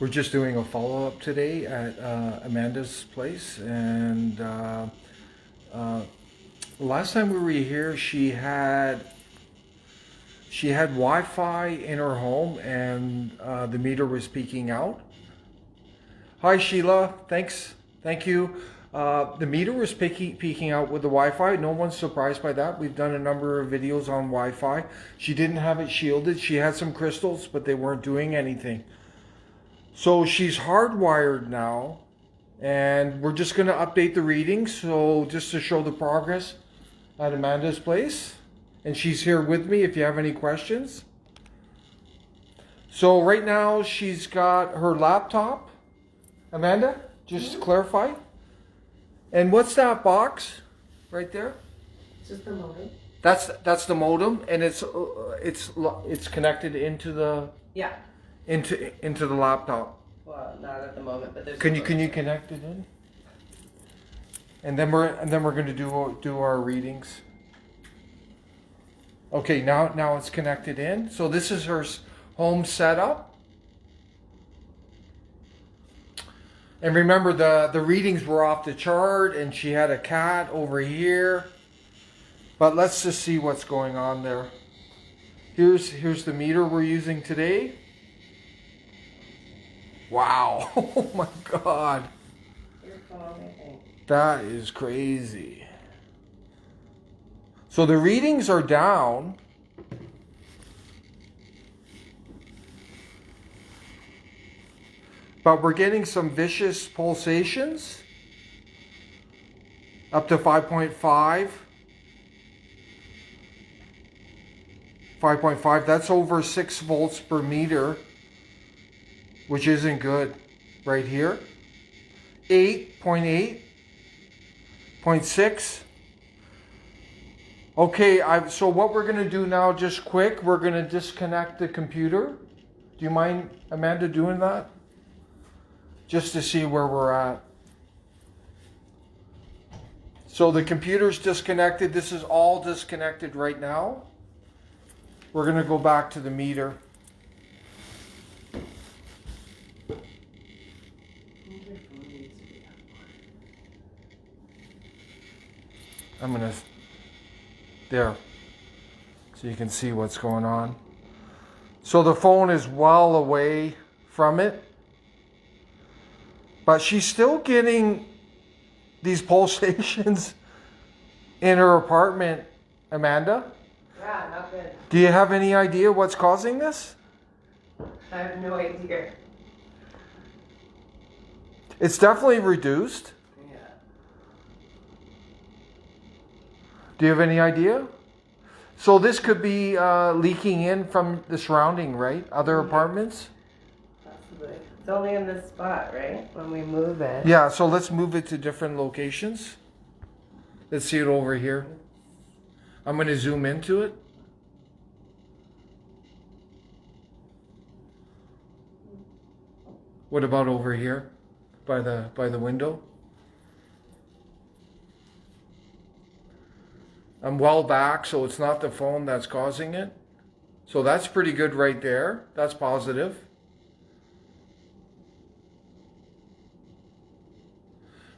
We're just doing a follow-up today at Amanda's place, and last time we were here, she had Wi-Fi in her home, and the meter was peaking out. Hi Sheila, thank you. The meter was peaking out with the Wi-Fi. No one's surprised by that. We've done a number of videos on Wi-Fi. She didn't have it shielded. She had some crystals, but they weren't doing anything. So she's hardwired now, and we're just going to update the readings, so just to show the progress at Amanda's place. And she's here with me if you have any questions. So right now she's got her laptop. Amanda, just to clarify. And what's that box right there? It's just the modem. That's the modem, and it's connected into the into the laptop. Well, not at the moment, but there's. Can you connect it in? And then we're going to do our readings. Okay, now it's connected in. So this is her home setup. And remember, the readings were off the chart, and she had a cat over here. But let's just see what's going on there. Here's the meter we're using today. Wow. Oh my God. That is crazy. So the readings are down. But we're getting some vicious pulsations. Up to 5.5. 5.5. That's over 6 volts per meter, which isn't good right here. 8.8. 0.6. Okay, so what we're going to do now, just quick, we're going to disconnect the computer. Do you mind, Amanda, doing that? Just to see where we're at. So the computer's disconnected. This is all disconnected right now. We're going to go back to the meter. I'm going to... There. So you can see what's going on. So the phone is well away from it. But she's still getting these pulsations in her apartment, Amanda. Yeah, not good. Do you have any idea what's causing this? I have no idea. It's definitely reduced. Yeah. Do you have any idea? So this could be leaking in from the surrounding, right? Other apartments? Possibly. It's only in this spot, right? When we move it. Yeah, so let's move it to different locations. Let's see it over here. I'm going to zoom into it. What about over here by the window? I'm well back, so it's not the phone that's causing it. So that's pretty good right there. That's positive.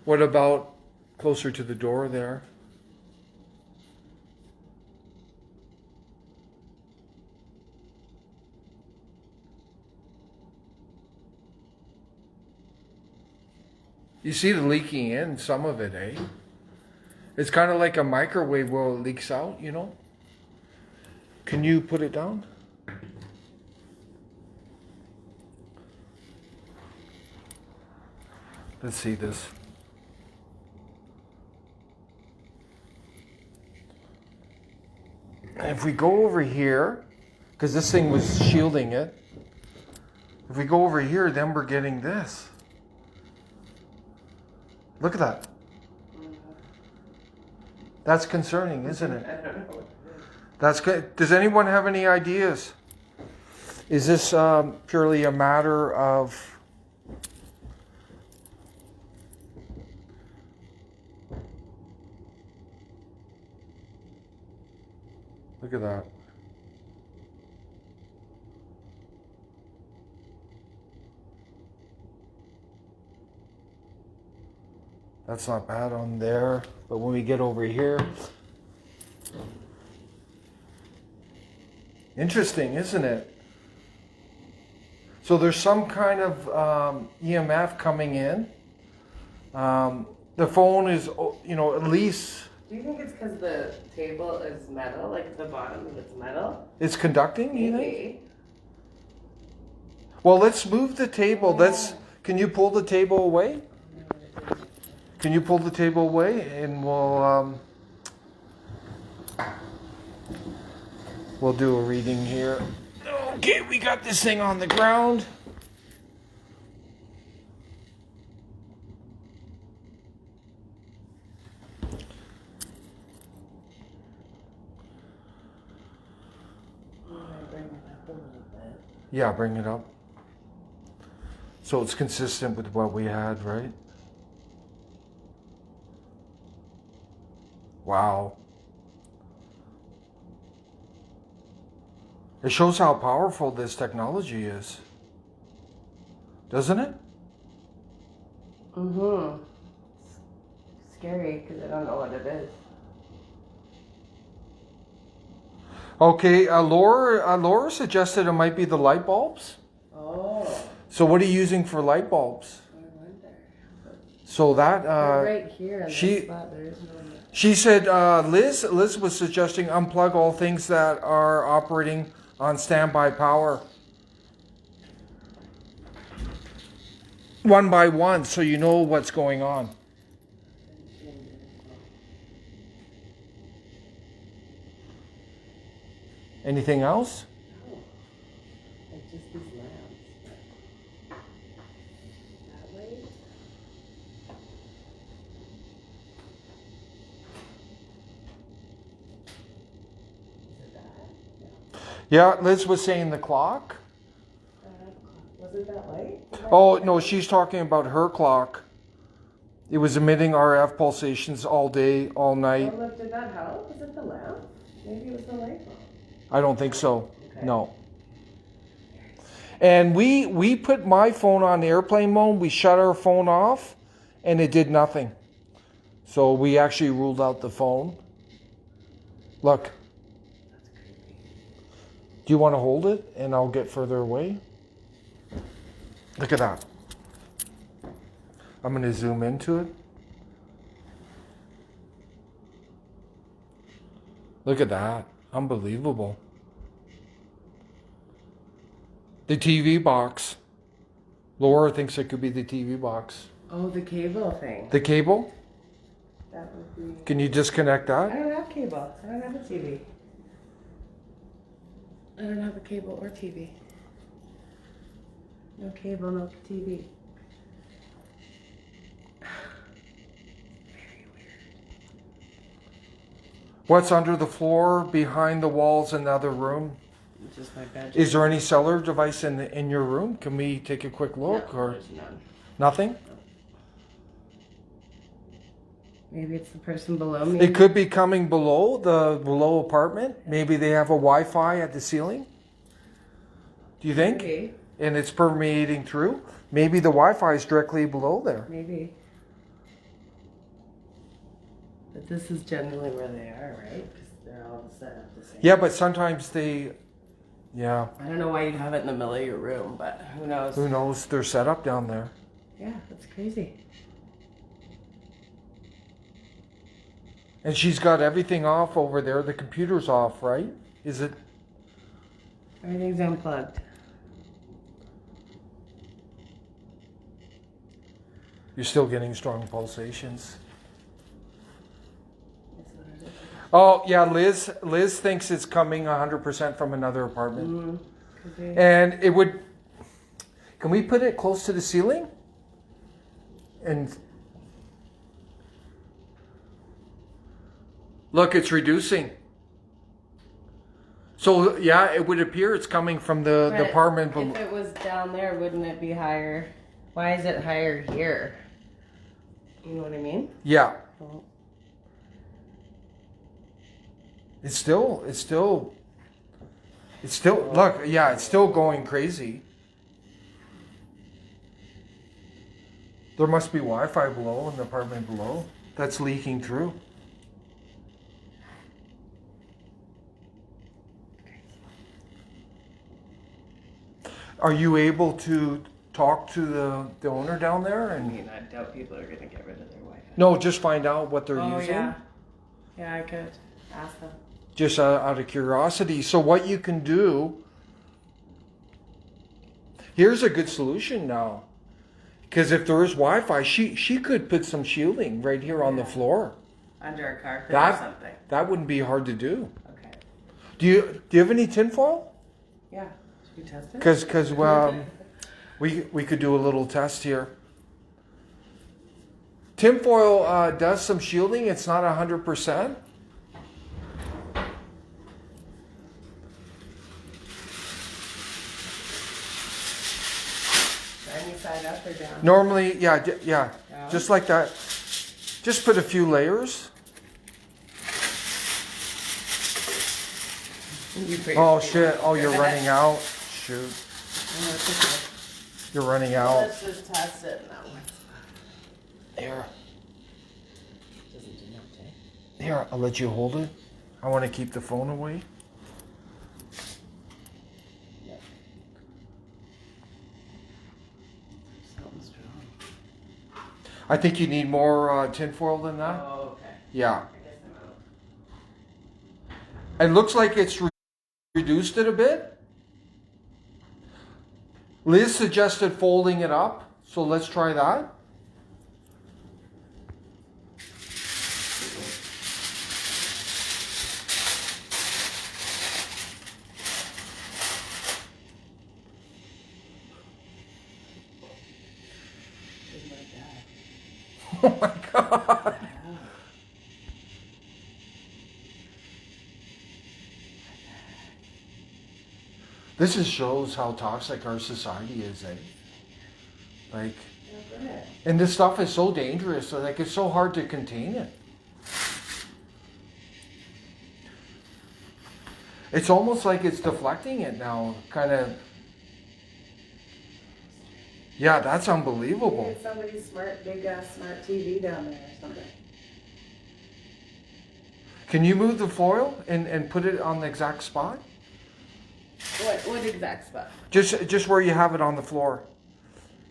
What about closer to the door there? You see the leaking in, some of it, eh? It's kind of like a microwave where it leaks out, you know? Can you put it down? Let's see this. If we go over here, because this thing was shielding it, if we go over here, then we're getting this. Look at that. That's concerning, isn't it? I don't know. That's good. Does anyone have any ideas? Is this purely a matter of... Look at that. That's not bad on there. But when we get over here, interesting, isn't it? So there's some kind of EMF coming in. The phone is, at least... Do you think it's because the table is metal, like the bottom of it's metal? It's conducting, you think? Maybe. Well, let's move the table. Yeah. Can you pull the table away? Can you pull the table away? And we'll do a reading here. Okay, we got this thing on the ground. Yeah, bring it up. So it's consistent with what we had, right? Wow. It shows how powerful this technology is. Doesn't it? Mm-hmm. Scary because I don't know what it is. Okay, Laura suggested it might be the light bulbs. Oh. So what are you using for light bulbs? I wonder. So that Right here in this spot, there is no... She said Liz was suggesting unplug all things that are operating on standby power. One by one, so you know what's going on. Anything else? No. Like just these lamps. That way? Is it that? Yeah, Liz was saying the clock. Was it that light? Oh, no, she's talking about her clock. It was emitting RF pulsations all day, all night. Oh, look, did that help? Was it the lamp? Maybe it was the light bulb. I don't think so. Okay. No. And we put my phone on airplane mode. We shut our phone off, and it did nothing. So we actually ruled out the phone. Look. That's creepy. Do you want to hold it, and I'll get further away? Look at that. I'm going to zoom into it. Look at that. Unbelievable. The TV box. Laura thinks it could be the TV box. Oh, the cable thing. The cable? That would be... Can you disconnect I that? don't have cable. I don't have a TV. I don't have a cable or TV. No cable, no TV. Very weird. What's under the floor, behind the walls in the other room? Just my bedroom. Is there any cellular device in your room? Can we take a quick look? No, Or there's none. nothing? Maybe it's the person below me. It could be coming below apartment. Maybe they have a Wi-Fi at the ceiling. Do you think? Maybe. And it's permeating through. Maybe the Wi-Fi is directly below there. Maybe. But this is generally where they are, right? Because they're all set up the same. Yeah, but sometimes they, yeah. I don't know why you'd have it in the middle of your room, but who knows? Who knows? They're set up down there. Yeah, that's crazy. And she's got everything off over there. The computer's off, right? Is it? Everything's unplugged. You're still getting strong pulsations. That's what it is. Oh, yeah, Liz thinks it's coming 100% from another apartment. Mm-hmm. Could be. And it would... Can we put it close to the ceiling? And... Look, it's reducing. So, yeah, it would appear it's coming from the But apartment. if it was down there, wouldn't it be higher? Why is it higher here? You know what I mean? Yeah. Well, It's still, look, yeah, it's still going crazy. There must be Wi-Fi below in the apartment below that's leaking through. Are you able to talk to the owner down there? I And mean, I doubt people are gonna get rid of their Wi-Fi. no, just find out what they're using. Yeah. Yeah, I could ask them. Just out of curiosity. So what you can do, here's a good solution now. Because if there is Wi-Fi, she could put some shielding right here on the floor. Under a carpet or something. That wouldn't be hard to do. Okay. Do you have any tinfoil? Yeah. Should we test it? Because we could do a little test here. Tinfoil does some shielding. It's not 100%. Shiny side up or down? Normally, yeah, Down? just like that. Just put a few layers. Oh shit! Oh, you're running out. Shoot, Oh, it's okay. you're running out. Let's just test it in that one. Here, Doesn't do much, eh? here. I'll let you hold it. I want to keep the phone away. Yep. Something strong. I think you need more tinfoil than that. Oh, okay. Yeah. I guess I'm out. It looks like it's reduced it a bit. Liz suggested folding it up, so let's try that. Just like that. Oh my god. This just shows how toxic our society is, eh? Like, and this stuff is so dangerous, so like it's so hard to contain it. It's almost like it's deflecting it now, kind of. Yeah, that's unbelievable. Maybe somebody's smart, big smart TV down there or something. Can you move the foil and put it on the exact spot? What exact spot? Just where you have it on the floor.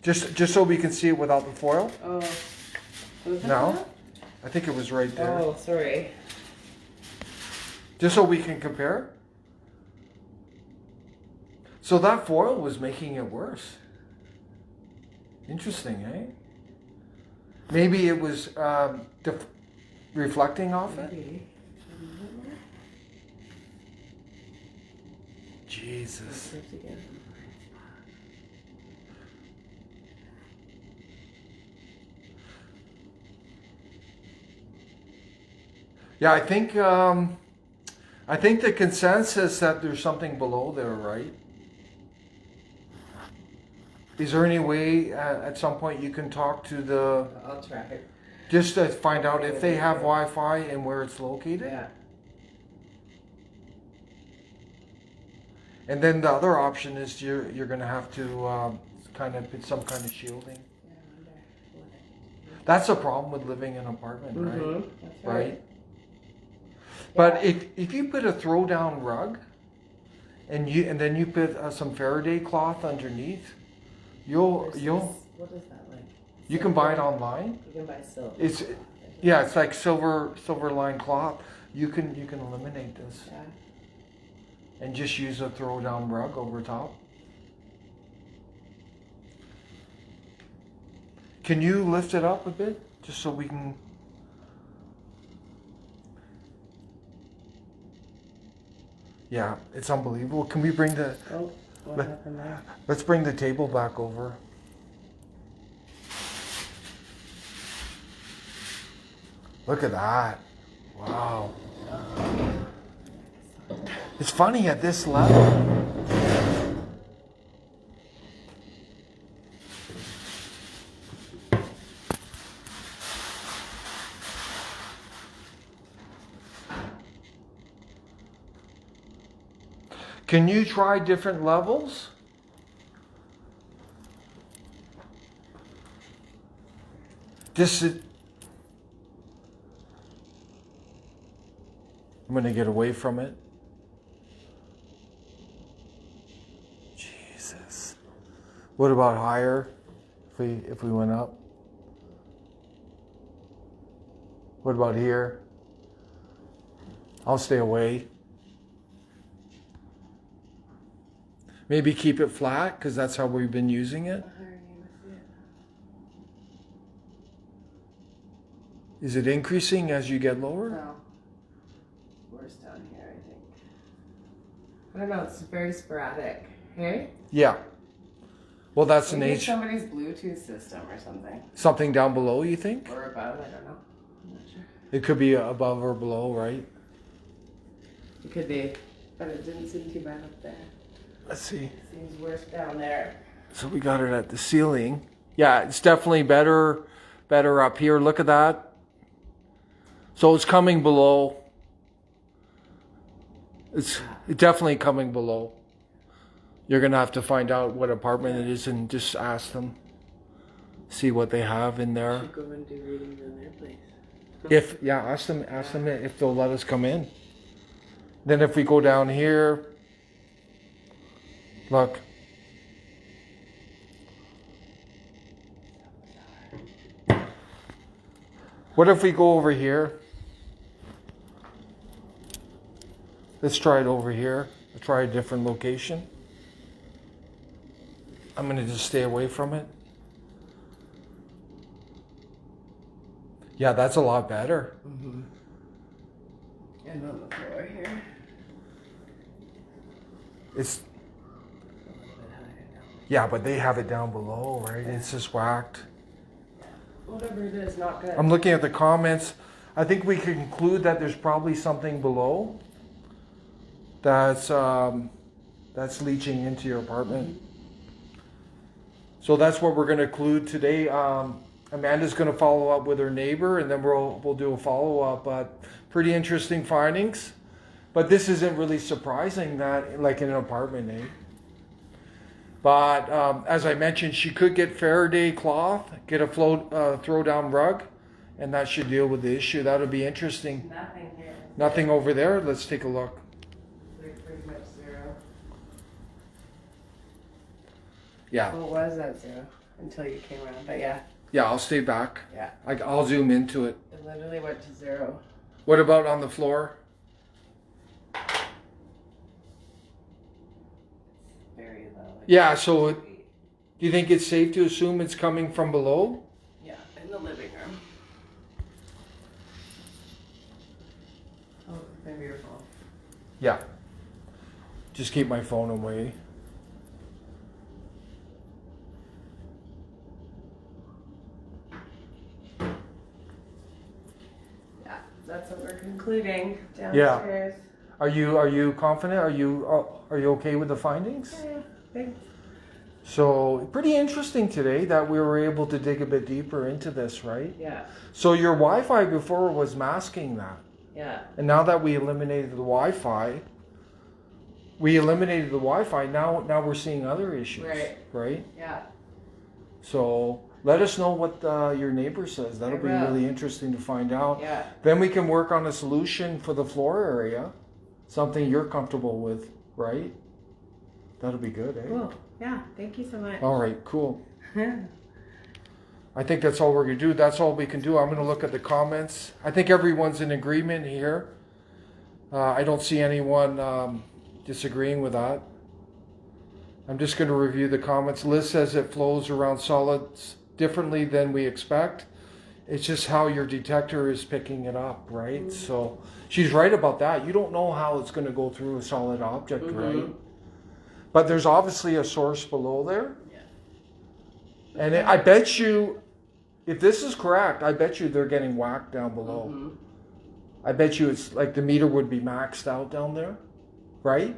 Just so we can see it without the foil. Oh. Was it No, that? I think it was right there. Oh, sorry. Just so we can compare. So that foil was making it worse. Interesting, eh? Maybe it was reflecting off it. Maybe. Jesus. Yeah, I think the consensus that there's something below there, right? Is there any way at some point you can talk to the, I'll try it. just to find out if they have Wi-Fi and where it's located? Yeah. And then the other option is you're going to have to kind of put some kind of shielding. That's a problem with living in an apartment, right? Mm-hmm. That's Right. But if you put a throw down rug and then you put some Faraday cloth underneath, you'll What is that like? you can buy it online. You can buy silver. It's like silver lined cloth. You can eliminate this Yeah. and just use a throw down rug over top. Can you lift it up a bit just so we can? Yeah, it's unbelievable. Can we bring the? Oh, what happened there? Let's bring the table back over. Look at that. Wow. It's funny at this level. Can you try different levels? This is... I'm going to get away from it. Jesus. What about higher? If we went up? What about here? I'll stay away. Maybe keep it flat because that's how we've been using it. Is it increasing as you get lower? No. Worse down here, I think. I don't know, it's very sporadic. Hey? Yeah. Well, that's an Maybe age. somebody's Bluetooth system or something. Something down below, you think? Or above, I don't know. I'm not sure. It could be above or below, right? It could be, but it didn't seem too bad up there. Let's see. Seems worse down there. So we got it at the ceiling. Yeah, it's definitely better up here. Look at that. So it's coming below. It's definitely coming below. You're going to have to find out what apartment it is and just ask them. See what they have in there. Should go and do readings in their place. Ask them if they'll let us come in. Then if we go down here, look. What if we go over here? Let's try it over here. Let's try a different location. I'm going to just stay away from it. Yeah, that's a lot better. Mm-hmm. And on the floor here. It's... A little bit higher now. Yeah, but they have it down below, right? It's just whacked. Whatever it is, not good. I'm looking at the comments. I think we can conclude that there's probably something below that's leaching into your apartment. Mm-hmm. So that's what we're going to conclude today. Amanda's going to follow up with her neighbor, and then we'll do a follow up. But pretty interesting findings. But this isn't really surprising that, like in an apartment, eh? But as I mentioned, she could get Faraday cloth, get a throw down rug, and that should deal with the issue. That would be interesting. Nothing here. Nothing over there. Let's take a look. They're pretty much zero. Yeah. Well, it was at zero until you came around, but yeah. Yeah, I'll stay back. Yeah. I'll zoom into it. It literally went to zero. What about on the floor? Very low. Like Yeah, so do you think it's safe to assume it's coming from below? yeah, in the living room. Oh, maybe your phone. Yeah. Just keep my phone away. Yeah, that's what we're concluding downstairs. Are you confident? Are you okay with the findings? Yeah, thanks. So pretty interesting today that we were able to dig a bit deeper into this, right? Yeah, So your Wi-Fi before was masking that. yeah. And now that we eliminated the Wi-Fi, now we're seeing other issues. Right? Yeah. So let us know what your neighbor says. That'll I be will. really interesting to find out. Yeah. Then we can work on a solution for the floor area. Something you're comfortable with, right? That'll be good, eh? Cool. Yeah, thank you so much. All right, cool. I think that's all we're going to do. That's all we can do. I'm going to look at the comments. I think everyone's in agreement here. I don't see anyone disagreeing with that. I'm just going to review the comments. Liz says it flows around solids differently than we expect. It's just how your detector is picking it up, right? Mm-hmm. So she's right about that. You don't know how it's going to go through a solid object, mm-hmm. right? But there's obviously a source below there. Yeah. And I bet you, if this is correct, I bet you they're getting whacked down below. Mm-hmm. I bet you it's like the meter would be maxed out down there, right?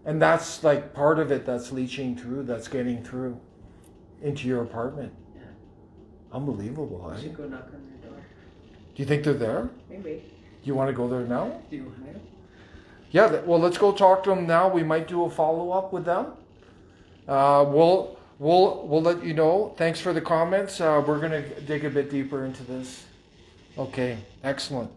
And that's like part of it that's leaching through, that's getting through into your apartment. Yeah. Unbelievable, I eh? should go knock on their door. Do you think they're there? Maybe. Do you want to go there now? Do you want to? Yeah, well, let's go talk to them now. We might do a follow-up with them. We'll We'll let you know. Thanks for the comments. We're gonna dig a bit deeper into this. Okay, excellent.